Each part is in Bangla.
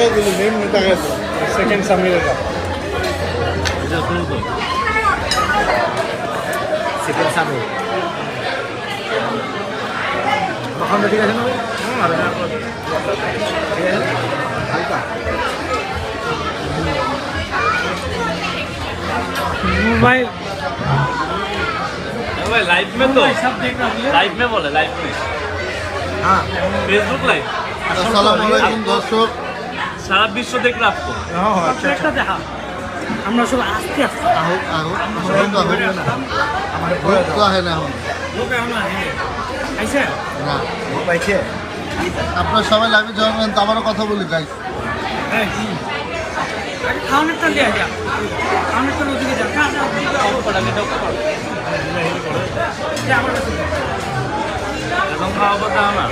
টাকা দিলি নেম টাকা সেকেন্ড সামিরের এটা শুরু তো সেকেন্ড সামির তখন ঠিক আছে না ঠিক আছে হালকা मोबाइल भाई लाइव में तो सब देख रहा हूँ लाइव में बोले लाइव में हाँ फेसबुक लाइव আসসালামু আলাইকুম দর্শক सारा विश्व देख रहा आपको আচ্ছা একটা দেখা আমরা সব আস্তে আস্তে আহুক আহুক আমার ভোট তো আহে না এখন লোকে আমরা আইছে না পাইছে আপনার সবাই লাইভে জয়েন করেন তো আমারও কথা বলি গাইস এই আগে খাওয়ানোরটা দেয়া যা খাওয়ানোরটা ওদিকে যা খা যা যা আমার কাছে দে। एकदम खाओ बता ना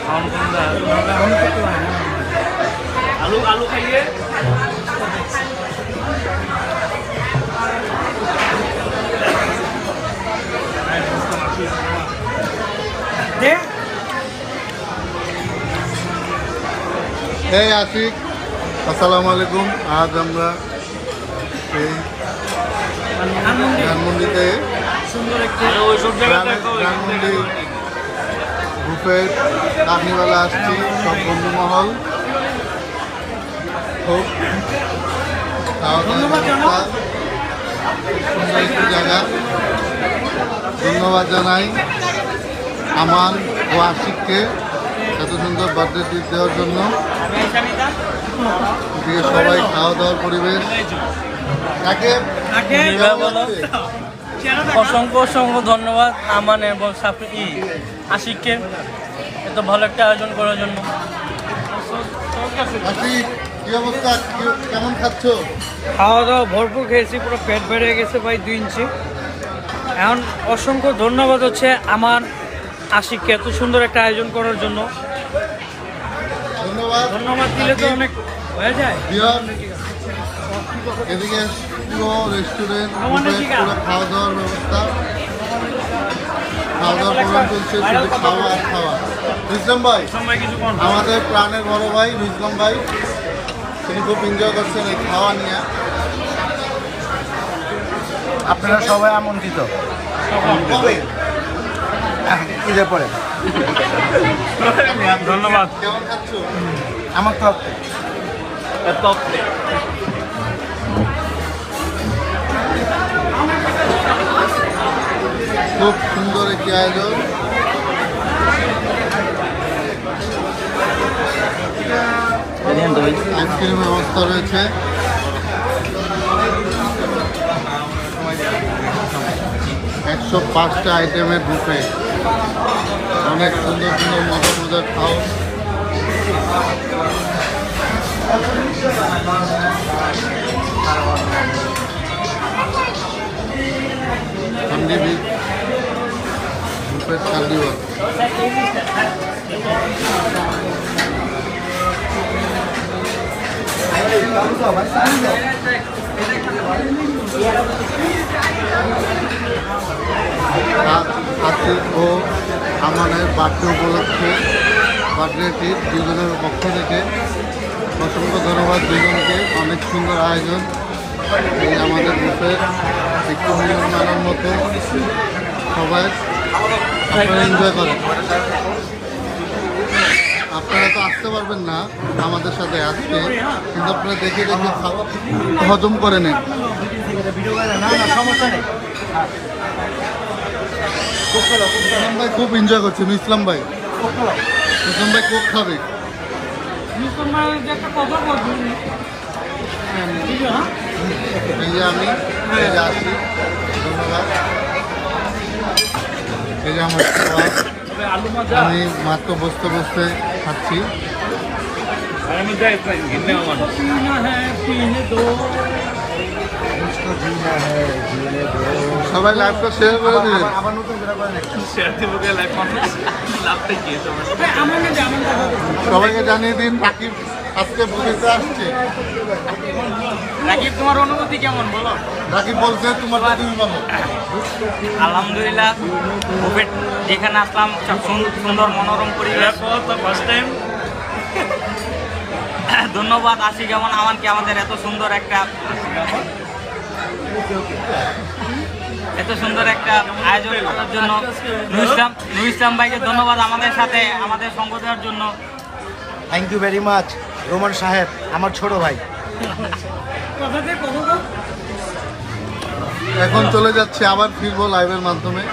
हम आलू आलू खाइए দে এই আশিক আসসালামু আলাইকুম আজ আমরা এই ধানমন্ডি ধানমন্ডিতে সুন্দর একটি अरे वो सब जगह देखो ধানমন্ডি গ্রুপের কার্নিভালে আসছি সব বন্ধু মহল খুব ধন্যবাদ জানাও। সুন্দর একটি জায়গা ধন্যবাদ জানাই আমান ও আশিককে এত সুন্দর বার্থডে ট্রিট দেওয়ার জন্য এদিকে সবাই খাওয়া দাওয়ার পরিবেশ তাকে আগে বলো। অসংখ্য অসংখ্য ধন্যবাদ আমান এবং আশিককে এত ভালো একটা আয়োজন করার জন্য আশিক কি অবস্থা কেমন খাচ্ছ খাওয়া দাওয়া ভরপুর খেয়েছি পুরো পেট বেড়ে গেছে ভাই 2 ইঞ্চি এখন অসংখ্য ধন্যবাদ হচ্ছে আমার আশিককে এত সুন্দর একটা আয়োজন করার জন্য ধন্যবাদ ধন্যবাদ দিলে তো অনেক হয়ে যায় বিহার এদিকে পুরো রেস্টুরেন্ট পুরো খাওয়া দাওয়ার ব্যবস্থা খাওয়া দাওয়ার প্রোগ্রাম চলছে শুধু খাওয়া আর খাওয়া ইসলাম ভাই সময় কিছু কম আমাদের প্রাণের বড় ভাই ইসলাম ভাই তিনি খুব এনজয় করছেন এই খাওয়া নিয়ে আপনারা সবাই আমন্ত্রিত কবে ঈদের পরে ধন্যবাদ কেমন খাচ্ছ আমার তো टॉप पे খুব সুন্দর একটি আয়োজন আইসক্রিমের ব্যবস্থা রয়েছে একশো 5টা আইটেমের বুফে অনেক সুন্দর সুন্দর মজার মজার খাও বুফের কান্দিওয়াল আশিক ও আমানের বার্থডে উপলক্ষে বার্থডে ট্রিট দুজনের পক্ষ থেকে অসংখ্য ধন্যবাদ দুজনকে অনেক সুন্দর আয়োজন এই আমাদের গ্রুপের একটু নিয়ম মানার মতো সবাই আপনারা এনজয় করেন আপনারা তো আসতে পারবেন না আমাদের সাথে আজকে কিন্তু আপনারা দেখে দেখে হজম করে নেন না না সমস্যা নেই ইসলাম ভাই খুব এনজয় করছেন ইসলাম ভাই কোক খাবে একটা কথা বলছি এই যে আমি এই যে আসি ধন্যবাদ এই যে আমার খাওয়া आलू मजा আমি মাত্র বসতে বসতে খাচ্ছি अरे मुझे इतना गिनने वाला पीना है पीने दो সবাই লাইভটা শেয়ার করে দিবেন আবার নতুন করে করেন একটা शेयर थे वो लाइफ कॉन्फ्रेंस लाभ किए तो আমার না যেমন কথা সবাইকে জানিয়ে দিন রাকিব আজকে বুঝতে আসছে রাকিব তোমার অনুভূতি কেমন বলো রাকিব বলছে তোমার তুমি বলো আলহামদুলিল্লাহ বুফেট যেখানে আসলাম সুন্দর মনোরম পরিবেশ फर्स्ट टाइम ধন্যবাদ আশিক এবং আমানকে আমাদের এত সুন্দর একটা আয়োজন করার জন্য। নুর ইসলাম ভাইকে ধন্যবাদ আমাদের সাথে আমাদের সঙ্গ দেওয়ার জন্য। Thank you very much Roman সাহেব, আমার ছোট ভাই। এখন চলে যাচ্ছে, আবার ফিরবো লাইভের মাধ্যমে।